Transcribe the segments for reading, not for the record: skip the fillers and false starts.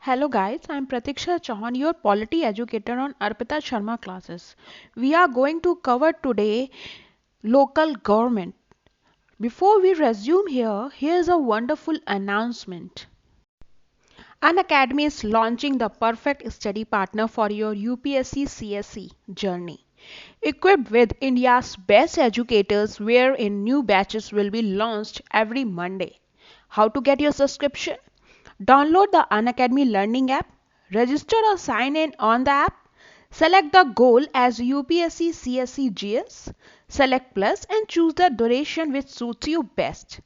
Hello guys, I am Pratiksha Chauhan, your polity educator on Arpita Sharma classes. We are going to cover today local government. Before we resume here's a wonderful announcement. An academy is launching the perfect study partner for your UPSC CSE journey. Equipped with India's best educators, wherein new batches will be launched every Monday. How to get your subscription? Download the Unacademy Learning app, register or sign in on the app, select the goal as UPSC CSE GS, select plus and choose the duration which suits you best.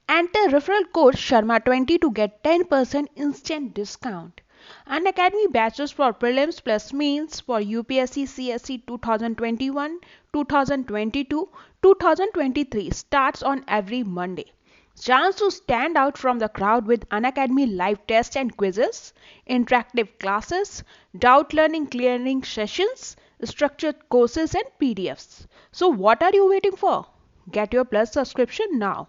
Enter referral code Sharma20 to get 10% instant discount. Unacademy batches for prelims plus means for UPSC CSE 2021, 2022, 2023 starts on every Monday. Chance to stand out from the crowd with Unacademy live tests and quizzes, interactive classes, doubt learning clearing sessions, structured courses and PDFs. So what are you waiting for? Get your Plus subscription now.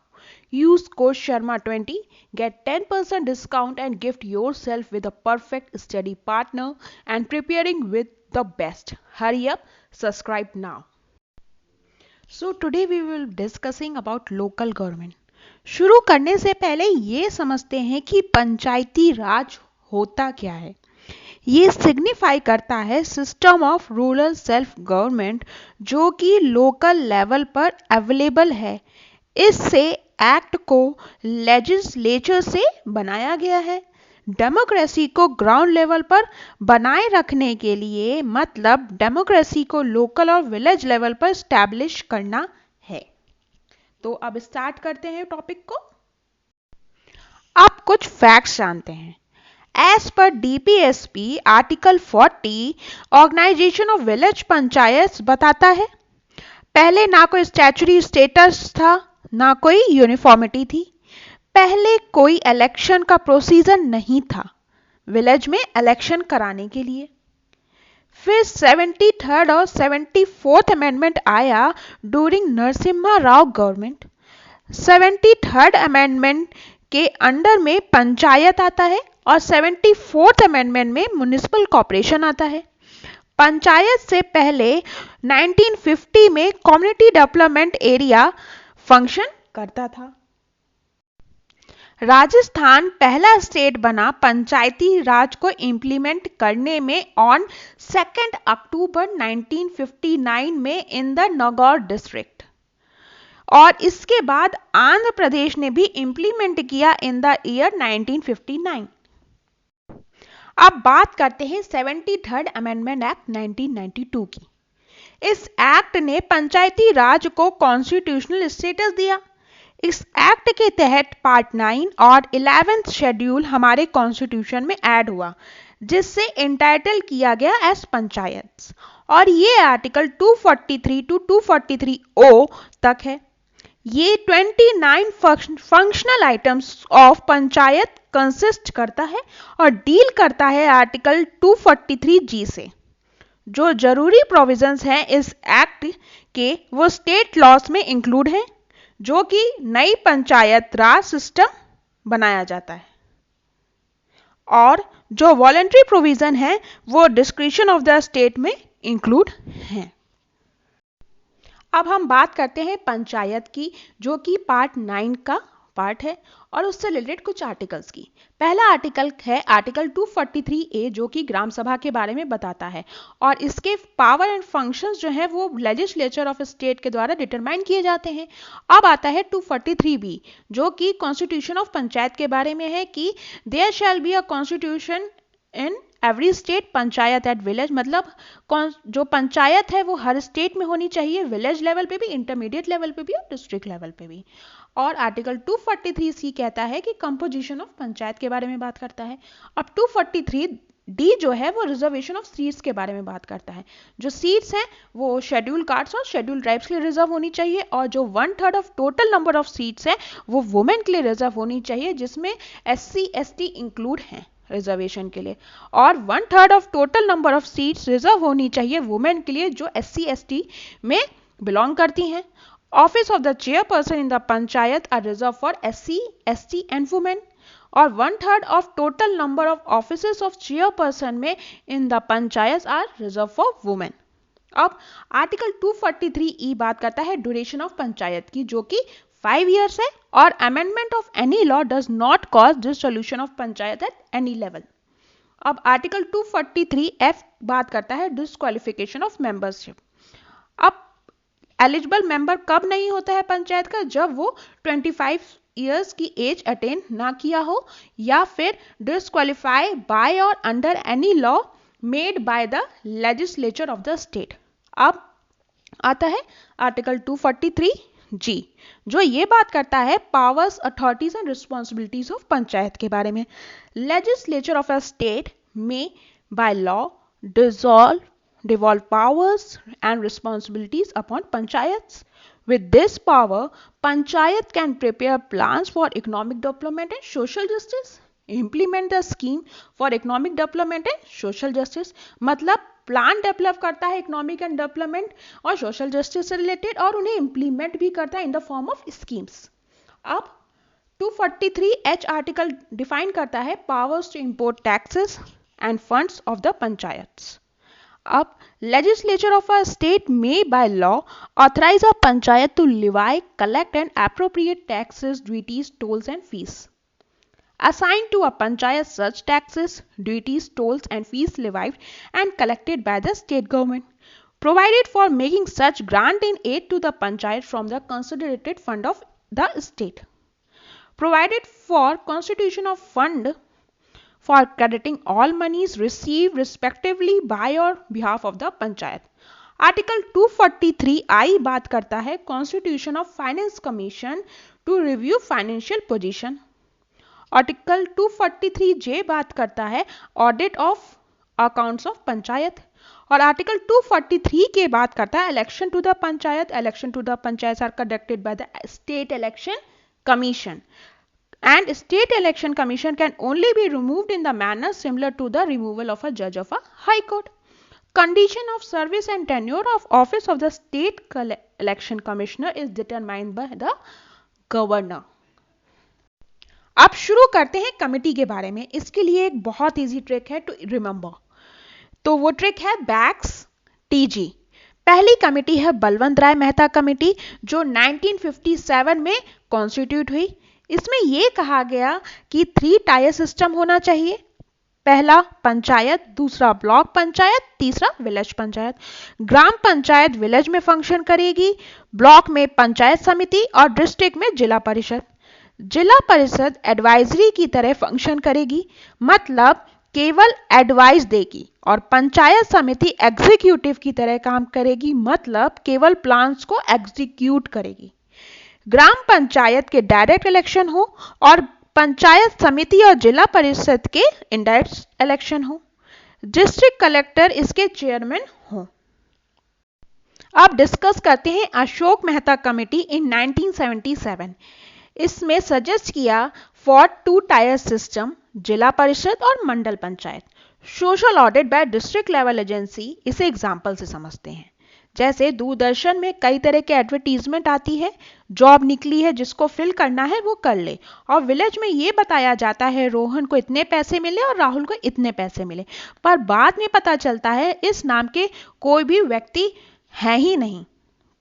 Use code Sharma20, get 10% discount and gift yourself with a perfect study partner and preparing with the best. Hurry up, subscribe now. So today we will discussing about local government. शुरू करने से पहले ये समझते हैं कि पंचायती राज होता क्या है। ये सिग्निफाई करता है system of rural self government जो कि लोकल लेवल पर अवेलेबल है। इससे एक्ट को लेजिस्लेचर से बनाया गया है। डेमोक्रेसी को ग्राउंड लेवल पर बनाए रखने के लिए मतलब डेमोक्रेसी को लोकल और विलेज लेवल पर स्टैब्लिश करना है। तो अब स्टार्ट करते हैं टॉपिक को। अब कुछ फैक्ट्स जानते हैं। As per DPSP article 40 organisation of village panchayat बताता है पहले ना कोई स्टैचुटरी स्टेटस था ना कोई यूनिफॉर्मिटी थी। पहले कोई इलेक्शन का प्रोसीजर नहीं था विलेज में इलेक्शन कराने के लिए। फिर 73rd और 74th अमेंडमेंट आया during Narasimha Rao government. 73rd amendment के अंडर में पंचायत आता है और 74th अमेंडमेंट में म्युनिसिपल कॉर्पोरेशन आता है। पंचायत से पहले 1950 में कम्युनिटी डेवलपमेंट एरिया फंक्शन करता था। राजस्थान पहला स्टेट बना पंचायती राज को इंप्लीमेंट करने में ऑन 2 अक्टूबर 1959 में इन द नागौर डिस्ट्रिक्ट और इसके बाद आंध्र प्रदेश ने भी इंप्लीमेंट किया इन द ईयर 1959। अब बात करते हैं 73rd अमेंडमेंट एक्ट 1992 की। इस एक्ट ने पंचायती राज को कॉन्स्टिट्यूशनल स्टेटस दिया। इस एक्ट के तहत पार्ट 9 और 11th शेड्यूल हमारे कॉन्स्टिट्यूशन में ऐड हुआ जिससे इंटाइटल किया गया एज पंचायत और ये आर्टिकल 243 टू 243 ओ तक है। ये 29 functional items of panchayat consist करता है और डील करता है आर्टिकल 243 जी से। जो जरूरी प्रोविजंस हैं इस एक्ट के वो स्टेट लॉस में इंक्लूड हैं जो कि नई पंचायत राज सिस्टम बनाया जाता है और जो वॉलंटरी प्रोविजन है वो डिस्क्रिशन ऑफ द स्टेट में इंक्लूड हैं। अब हम बात करते हैं पंचायत की जो कि पार्ट 9 का पार्ट है और उससे रिलेटेड कुछ आर्टिकल्स की। पहला आर्टिकल है आर्टिकल 243A जो कि ग्राम सभा के बारे में बताता है और इसके पावर एंड फंक्शंस जो है वो लेजिस्लेचर ऑफ स्टेट के द्वारा डिटरमाइन किए जाते हैं। अब आता है 243B जो कि कॉन्स्टिट्यूशन ऑफ पंचायत के बारे में है कि there shall be a constitution in every state panchayat at village मतलब जो पंचायत है वो हर स्टेट में होनी चाहिए विलेज लेवल पे भी इंटरमीडिएट लेवल पे भी और डिस्ट्रिक्ट लेवल पे भी। और आर्टिकल 243C कहता है कि कंपोजिशन ऑफ पंचायत के बारे में बात करता है। अब 243D जो है वो रिजर्वेशन ऑफ सीट्स के बारे में बात करता है। जो सीट्स हैं वो शेड्यूल कास्ट और शेड्यूल ट्राइब्स के लिए रिजर्व होनी चाहिए और जो 1/3 of total number of seats हैं वो वुमेन के लिए रिजर्व होनी चाहिए जिसमें SC ST इंक्लूड हैं रिजर्वेशन के लिए और 1/3 of total number of seats reserve होनी चाहिए वुमेन के लिए जो SC ST में बिलोंग करती हैं। Office of the chairperson in the panchayat are reserve for SC ST and women और 1/3 of total number of offices of chairperson में in the panchayat are reserve for women. अब आर्टिकल 243 बात करता है ड्यूरेशन ऑफ पंचायत की, जो कि 5 years है, और amendment of any law does not cause dissolution of panchayat eight any level. अब आर्टिकल 243F बात करता है डिस्क्वालिफिकेशन ऑफ मेंबरशिप। अब एलिजिबल मेंबर कब नहीं होता है पंचायत का? जब वो 25 years की एज अटेन ना किया हो, या फिर डिस्क्वालीफाई बाय और under any law made by the legislature of the state. अब आता है आर्टिकल 243G, जो ये बात करता है powers, authorities and responsibilities of panchayat के बारे में। लेजिस्लेचर ऑफ अ स्टेट में by law devolve powers and responsibilities upon panchayats. With this power, panchayat can prepare plans for economic development and social justice, implement the scheme for economic development and social justice, मतलब plan develop करता है economic and development और social justice से related, और उन्हें implement भी करता है in the form of schemes. अब 243H आर्टिकल डिफाइन करता है powers to import taxes and funds of the panchayats. अब legislature of a state may by law authorize a panchayat to levy, collect and appropriate taxes, duties, tolls and fees. Assign to a panchayat such taxes, duties, tolls and fees levied and collected by the state government. Provided for making such grant in aid to the panchayat from the consolidated fund of the state. Provided for constitution of fund for crediting all monies received respectively by or behalf of the panchayat. Article 243I बात करता है constitution of finance commission to review financial position. Article 243J बात करता है audit of accounts of panchayat. और article 243 के बात करता है election to the panchayat. Election to the panchayat are conducted by the state election commission, and state election commission can only be removed in the manner similar to the removal of a judge of a high court. Condition of service and tenure of office of the state election commissioner is determined by the governor. अब शुरू करते हैं committee के बारे में। इसके लिए एक बहुत इजी ट्रिक है टू रिमेंबर, तो वो ट्रिक है बैक्स TG। पहली कमेटी है बलवंत राय मेहता कमेटी, जो 1957 में कॉन्स्टिट्यूट हुई। इसमें यह कहा गया कि 3 टायर सिस्टम होना चाहिए, पहला पंचायत, दूसरा ब्लॉक पंचायत, तीसरा विलेज पंचायत। ग्राम पंचायत विलेज में फंक्शन करेगी, ब्लॉक में पंचायत समिति और डिस्ट्रिक्ट में जिला परिषद। जिला परिषद एडवाइजरी की तरह फंक्शन करेगी, मतलब केवल एडवाइस देगी, और पंचायत समिति एग्जीक्यूटिव की तरह काम करेगी, मतलब केवल प्लान्स को एग्जीक्यूट करेगी। ग्राम पंचायत के डायरेक्ट इलेक्शन हो और पंचायत समिति और जिला परिषद के इनडायरेक्ट इलेक्शन हो। डिस्ट्रिक्ट कलेक्टर इसके चेयरमैन हो। अब डिस्कस करते हैं अशोक मेहता कमेटी इन 1977। इसमें सजेस्ट किया फॉर 2 टायर सिस्टम, जिला परिषद और मंडल panchayat. Social audit by district level agency, इसे एग्जाम्पल से समझते हैं। जैसे दूरदर्शन में कई तरह के एडवर्टीजमेंट आती है, जॉब निकली है, जिसको फिल करना है वो कर ले, और विलेज में ये बताया जाता है रोहन को इतने पैसे मिले और राहुल को इतने पैसे मिले, पर बाद में पता चलता है इस नाम के कोई भी व्यक्ति है ही नहीं,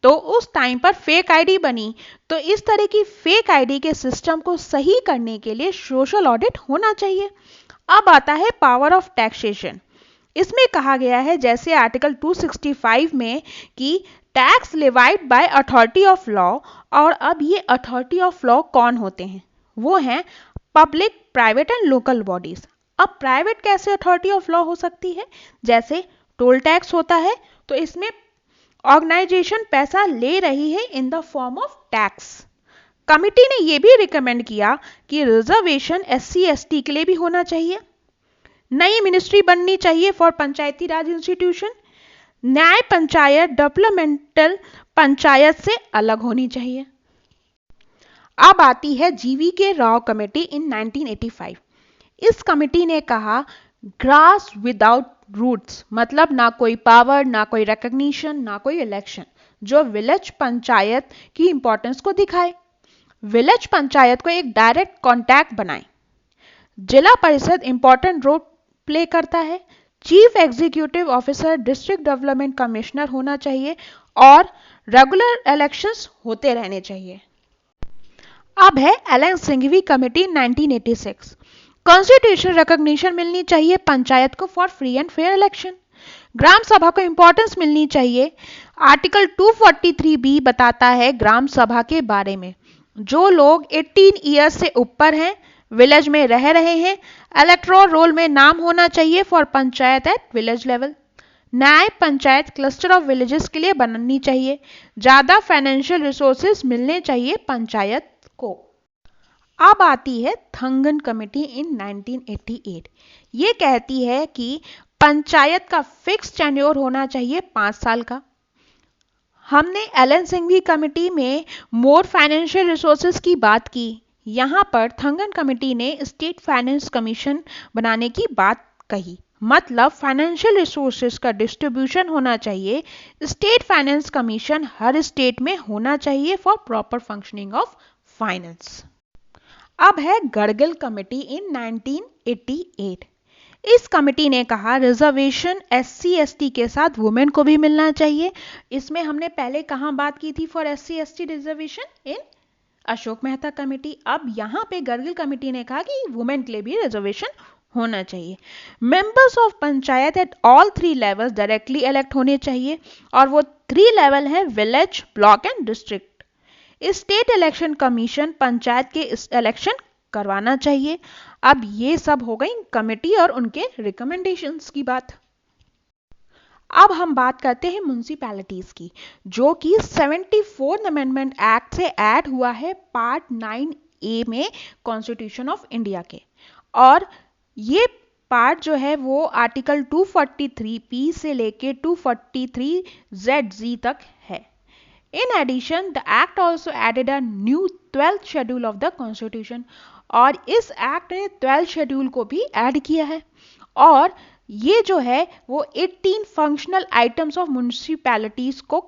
तो उस टाइम पर फेक आईडी बनी। तो इस तरह की फेक आईडी के सिस्टम को सही करने के लिए सोशल ऑडिट होना चाहिए। अब आता है पावर ऑफ टैक्सेशन। इसमें कहा गया है जैसे आर्टिकल 265 में कि tax levied by authority of law, और अब ये अथॉरिटी ऑफ लॉ कौन होते हैं? वो हैं public, private and local bodies. अब प्राइवेट कैसे अथॉरिटी ऑफ लॉ हो सकती है? जैसे टोल टैक्स होता है, तो इसमें ऑर्गेनाइजेशन पैसा ले रही है in the form of tax. Committee ने यह भी रिकमेंड किया कि रिजर्वेशन SC/ST के लिए भी होना चाहिए। नई मिनिस्ट्री बननी चाहिए फॉर पंचायती राज इंस्टीट्यूशन। न्याय पंचायत डेवलपमेंटल पंचायत से अलग होनी चाहिए। अब आती है GVK राव कमेटी इन 1985। इस कमेटी ने कहा ग्रास विदाउट रूट्स, मतलब ना कोई पावर, ना कोई रिकॉग्निशन, ना कोई इलेक्शन, जो विलेज पंचायत की इंपॉर्टेंस को दिखाए। विलेज पंचायत को एक डायरेक्ट कॉन्टैक्ट बनाए। जिला परिषद इंपॉर्टेंट रोल प्ले करता है। Chief executive officer district development commissioner होना चाहिए और रेगुलर इलेक्शंस होते रहने चाहिए। अब है LM Singhvi committee 1986। Constitutional recognition मिलनी चाहिए पंचायत को for free and fair election. Gram sabha को इंपॉर्टेंस मिलनी चाहिए। आर्टिकल 243 बी बताता है ग्राम सभा के बारे में, जो लोग 18 ईयर्स से ऊपर हैं, विलेज में रह रहे हैं, इलेक्टोरल रोल में नाम होना चाहिए for panchayat at village level. न्याय पंचायत क्लस्टर ऑफ विलेजेस के लिए बननी चाहिए। ज्यादा फाइनेंशियल रिसोर्सेज मिलने चाहिए पंचायत को। अब आती है थंगन कमेटी इन 1988। ये कहती है कि पंचायत का फिक्स टेन्योर होना चाहिए 5 साल का। हमने एलन सिंघवी कमेटी में मोर फाइनेंशियल रिसोर्सेज की बात की। यहाँ पर थंगन कमेटी ने स्टेट फाइनेंस कमीशन बनाने की बात कही, मतलब फाइनेंशियल रिसोर्सेज का डिस्ट्रीब्यूशन होना चाहिए। स्टेट फाइनेंस कमीशन हर स्टेट में होना चाहिए for proper functioning of finance. अब है गड़गिल कमेटी इन 1988। इस कमेटी ने कहा रिजर्वेशन एससी एसटी के साथ वुमेन को भी मिलना चाहिए। इसमें हमने पहले कहाँ बात की थी for SC ST reservation? In Ashok Mehta committee. अब यहाँ पे गड़गिल कमेटी ने कहा कि वुमेन के लिए भी रिजर्वेशन होना चाहिए। Members of panchayat at all 3 levels directly elect होने चाहिए और वो 3 लेवल हैं village, block and district. State election commission panchayat के इलेक्शन करवाना चाहिए। अब ये सब हो गई कमेटी और उनके रिकमेंडेशंस की बात। अब हम बात करते हैं म्युनिसिपैलिटीज की, जो कि 74 अमेंडमेंट एक्ट से ऐड हुआ है पार्ट 9A में कॉन्स्टिट्यूशन ऑफ इंडिया के। और ये पार्ट जो है वो आर्टिकल 243P से लेके 243ZG तक है। In addition, the act also added a new 12th schedule of the constitution। और इस एक्ट ने 12th शेड्यूल को भी ऐड किया है और ये जो है वो 18 फंक्शनल आइटम्स ऑफ म्युनिसिपैलिटीज को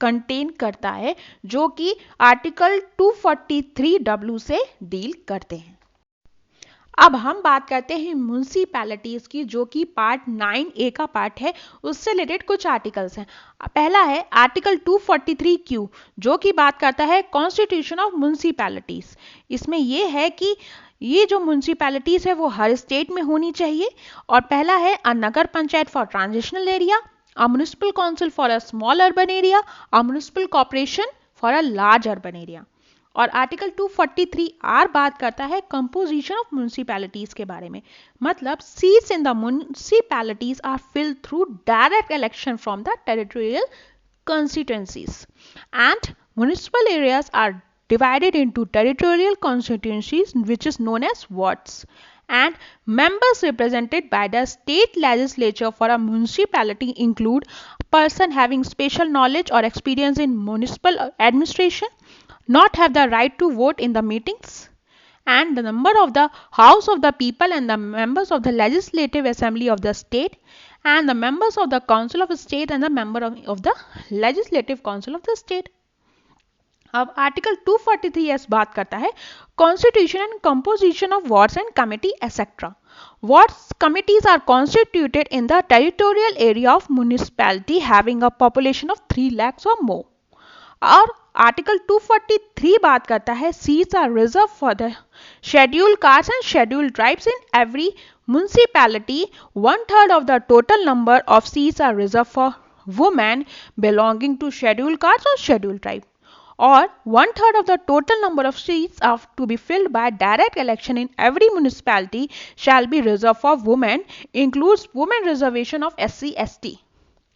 कंटेन करता है, जो कि आर्टिकल 243W से डील करते हैं। अब हम बात करते हैं म्युनिसिपैलिटीज की, जो कि पार्ट 9A का पार्ट है। उससे रिलेटेड कुछ आर्टिकल्स हैं। पहला है आर्टिकल 243Q, जो कि बात करता है कॉन्स्टिट्यूशन ऑफ म्युनिसिपैलिटीज। इसमें यह है कि ये जो म्युनिसिपैलिटीज है वो हर स्टेट में होनी चाहिए। और पहला है a nagar panchayat for transitional area, a municipal council for a small urban area, a municipal corporation for a large urban area. और आर्टिकल 243R बात करता है कंपोजिशन ऑफ म्युनिसिपैलिटीज के बारे में, मतलब seats in the municipalities are filled through direct election from the territorial constituencies and municipal areas are divided into territorial constituencies, which is known as wards, and members represented by the state legislature for a municipality include a person having special knowledge or experience in municipal administration, not have the right to vote in the meetings, and the number of the house of the people and the members of the legislative assembly of the state and the members of the council of state and the member of the legislative council of the state। अब article 243S बात करता है constitution and composition of wards and committee etcetera. Wards committees are constituted in the territorial area of municipality having a population of 3 lakhs और मोर। और article 243 बात करता है seats are reserve for the scheduled caste and scheduled tribes in every municipality। 1/3 of the total number of seats are reserved for women belonging to scheduled castes or scheduled tribe, or 1/3 of the total number of seats are to be filled by direct election in every municipality shall be reserved for women, includes women reservation of SC ST,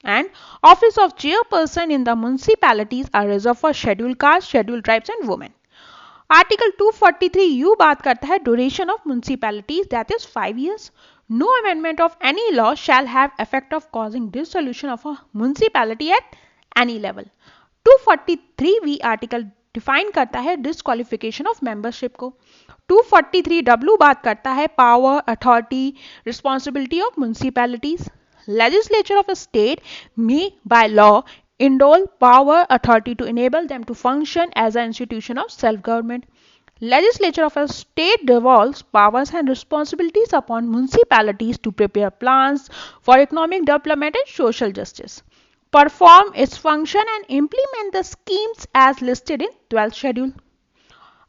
and office of chairperson in the municipalities are reserved for scheduled castes, scheduled tribes and women। Article 243U बात करता है duration of municipalities, that is 5 years। No amendment of any law shall have effect of causing dissolution of a municipality at any level. 243V article define करता है disqualification of membership को। 243W बात करता है power, authority, responsibility of municipalities. Legislature of a state may by law indole power authority to enable them to function as an institution of self government। Legislature of a state devolves powers and responsibilities upon municipalities to prepare plans for economic development and social justice, perform its function and implement the schemes as listed in 12th schedule.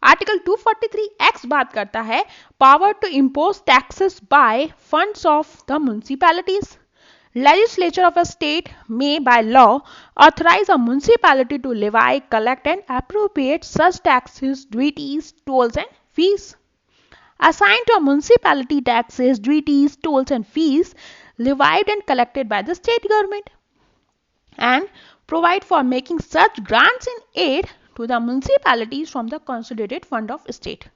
Article 243 X बात करता है power to impose taxes by funds of the municipalities. Legislature of a state may by law authorize a municipality to levy, collect and appropriate such taxes, duties, tolls and fees. Assigned to a municipality taxes, duties, tolls and fees levied and collected by the state government, and provide for making such grants in aid to the municipalities from the consolidated fund of state.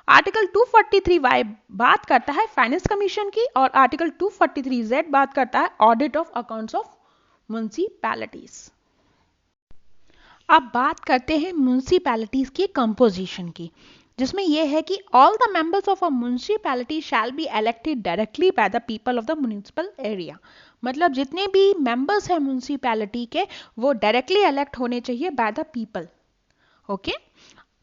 Article 243Y बात करता है finance commission की और article 243Z बात करता है audit of accounts of municipalities. अब बात करते हैं म्युनिसिपैलिटीज की कंपोजिशन की, जिसमें यह है कि all the members of a municipality shall be elected directly by the people of the municipal area. मतलब जितने भी मेंबर्स हैं म्युनिसिपैलिटी के वो डायरेक्टली इलेक्ट होने चाहिए बाय द पीपल. ओके.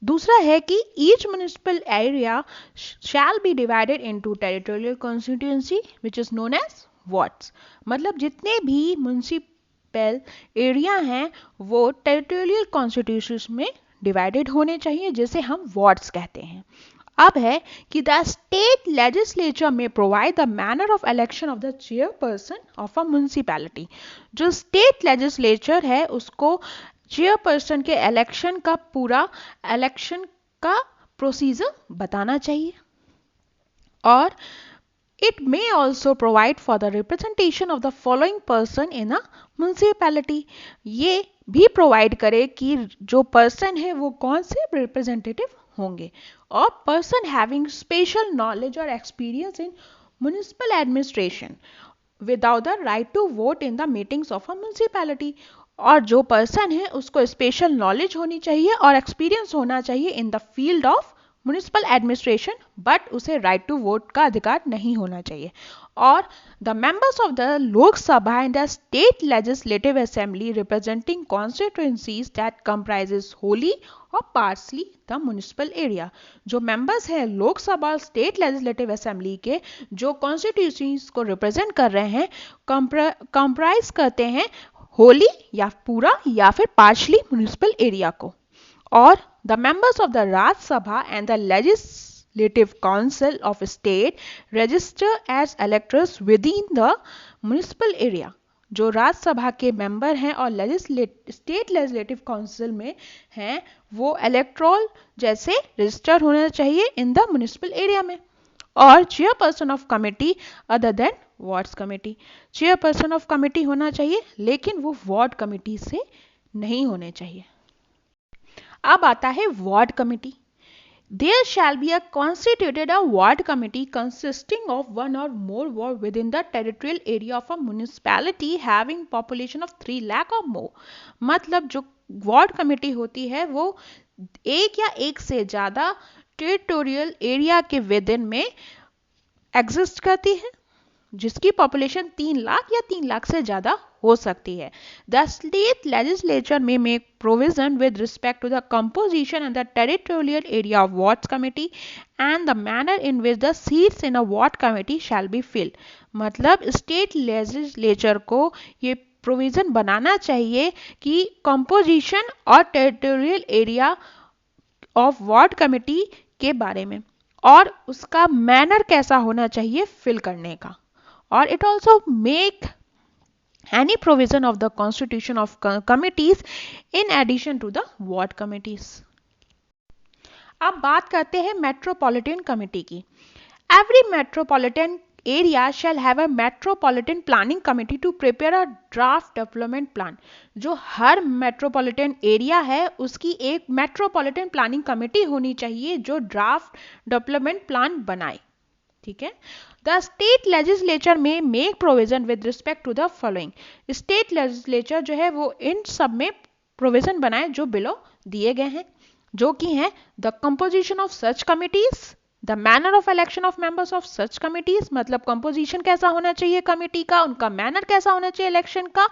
दूसरा है कि each municipal area shall be divided into territorial constituency which is known as wards. मतलब जितने भी म्युनिसिपल एरिया हैं वो टेरिटोरियल कॉन्स्टिट्यूएंसी में डिवाइडेड होने चाहिए, जिसे हम वार्ड्स कहते हैं. अब है कि द स्टेट लेजिस्लेचर में provide the manner of election of the chairperson of a municipality. जो स्टेट लेजिस्लेचर है उसको चेयरपर्सन के इलेक्शन का पूरा इलेक्शन का प्रोसीजर बताना चाहिए. और it may also provide for the representation of the following person in a municipality. ये भी प्रोवाइड करे कि जो पर्सन है वो कौन से रिप्रेजेंटेटिव होंगे. और पर्सन हैविंग स्पेशल नॉलेज और experience in municipal administration without the right to vote in the meetings of a municipality. और जो पर्सन है उसको स्पेशल नॉलेज होनी चाहिए और एक्सपीरियंस होना चाहिए in the field of municipal administration, but उसे राइट टू वोट का अधिकार नहीं होना चाहिए. और the members of the Lok Sabha and the state legislative assembly representing constituencies that comprises Holi और पार्सली द म्युनिसिपल एरिया. जो मेंबर्स हैं लोकसभा और स्टेट लेजिस्लेटिव असेंबली के जो कॉन्स्टिट्यूएंसीज को रिप्रेजेंट कर रहे हैं कंप्राइज करते हैं होली या पूरा या फिर पार्शली म्युनिसिपल एरिया को. और the members of the Rajya Sabha and the legislative council of state register as electors within the municipal area. जो राज्यसभा के मेंबर हैं और स्टेट लेजिस्लेटिव काउंसिल में हैं वो इलेक्ट्रोल जैसे रजिस्टर होना चाहिए इन द म्युनिसिपल एरिया में. और chairperson of committee other than wards committee. Chairperson of committee होना चाहिए लेकिन वो वार्ड कमिटी से नहीं होने चाहिए. अब आता है ward committee. There shall be a constituted a ward committee consisting of one or more ward within the territorial area of a municipality having population of 3 lakh or more. मतलब जो ward committee होती है वो एक या एक से ज्यादा टेरिटोरियल एरिया के विद इन में एग्जिस्ट करती है जिसकी पॉपुलेशन 3 लाख या 3 लाख से ज्यादा हो सकती है. The state legislature may make provision with respect to the composition and the territorial area of wards committee and the manner in which the seats in a ward committee shall be filled. मतलब state legislature को ये provision बनाना चाहिए कि composition और territorial area of ward committee के बारे में और उसका मैनर कैसा होना चाहिए फिल करने का. और it also make any provision of the constitution of committees in addition to the ward committees. अब बात करते हैं मेट्रोपॉलिटन कमिटी की. Every metropolitan area shall have a metropolitan planning committee to prepare a draft development plan. जो हर metropolitan area है उसकी एक metropolitan planning committee होनी चाहिए जो ड्राफ्ट डेवलपमेंट प्लान बनाए. ठीक है. The state legislature may make provision with respect to the following. State legislature जो है वो इन सब में प्रोविजन बनाए जो बिलो दिए गए हैं, जो कि हैं the composition of such committees, the manner of election of members of such committees. मतलब कंपोजिशन कैसा होना चाहिए कमिटी का, उनका मैनर कैसा होना चाहिए इलेक्शन का,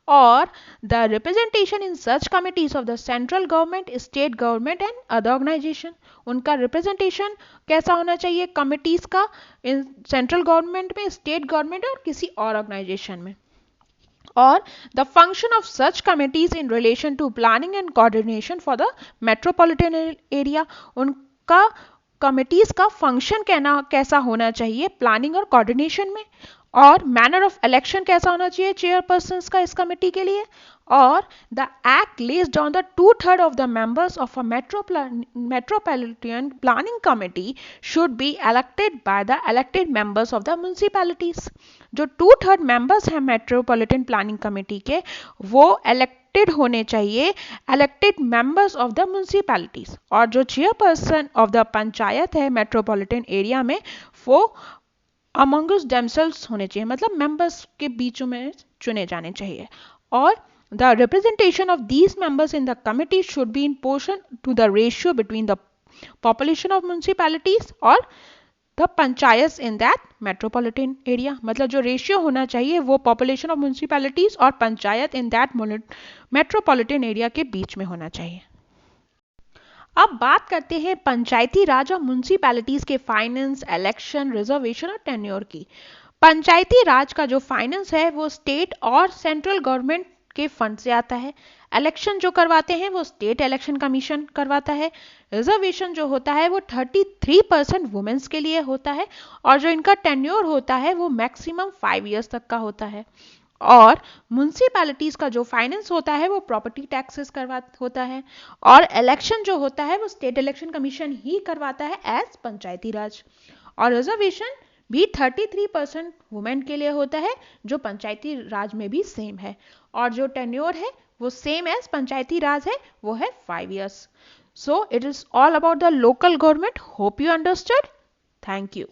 और the representation in such committees of the central government, state government and other organisation. उनका रिप्रेजेंटेशन कैसा होना चाहिए कमिटीज का, इन सेंट्रल गवर्नमेंट में, स्टेट गवर्नमेंट और किसी और ऑर्गेनाइजेशन में। और the function of such committees in relation to planning and coordination for the metropolitan area. उनका कमिटीज का फंक्शन कैसा होना चाहिए प्लानिंग और कोऑर्डिनेशन में, और मैनर ऑफ इलेक्शन कैसा होना चाहिए चेयरपर्सन का इस कमेटी के लिए, और the act lays down the 2/3 of the members of a metropolitan planning committee should be elected by the elected members of the municipalities. जो 2/3 मेंबर्स हैं मेट्रोपॉलिटन प्लानिंग कमेटी के, वो इलेक्टेड होने चाहिए elected members of the municipalities. और जो chairperson of the panchayat है metropolitan area में, वो अमंगस देमसेल्व्स होने चाहिए, मतलब मेंबर्स के बीच में चुने जाने चाहिए। और the representation of these members in the committee should be in portion to the ratio between the population of municipalities और the panchayat in that metropolitan area. मतलब जो रेशियो होना चाहिए वो पॉपुलेशन ऑफ म्यूनिसिपैलिटीज और panchayat in that metropolitan area के बीच में होना चाहिए। अब बात करते हैं पंचायती राज और म्यूनिसिपैलिटीज के फाइनेंस, इलेक्शन, रिजर्वेशन और टेन्योर की। पंचायती राज का जो फाइनेंस है वो स्टेट और सेंट्रल गवर्नमेंट के फंड से आता है। इलेक्शन जो करवाते हैं वो स्टेट इलेक्शन कमीशन करवाता है। रिजर्वेशन जो होता है वो 33% वुमेन्स के लिए होता है, और जो इनका टेन्योर होता है वो मैक्सिमम 5 ईयर्स तक का होता है। और म्यूनिसिपैलिटीज का जो फाइनेंस होता है वो प्रॉपर्टी टैक्सेस होता है, और इलेक्शन जो होता है वो स्टेट इलेक्शन कमीशन ही करवाता है एज पंचायती राज। और रिजर्वेशन भी 33% वुमेन के लिए होता है, जो पंचायती राज में भी सेम है। और जो टेन्योर है वो सेम एज पंचायती राज है, वो है 5 years. So it is all about the local government. Hope you understood. Thank you.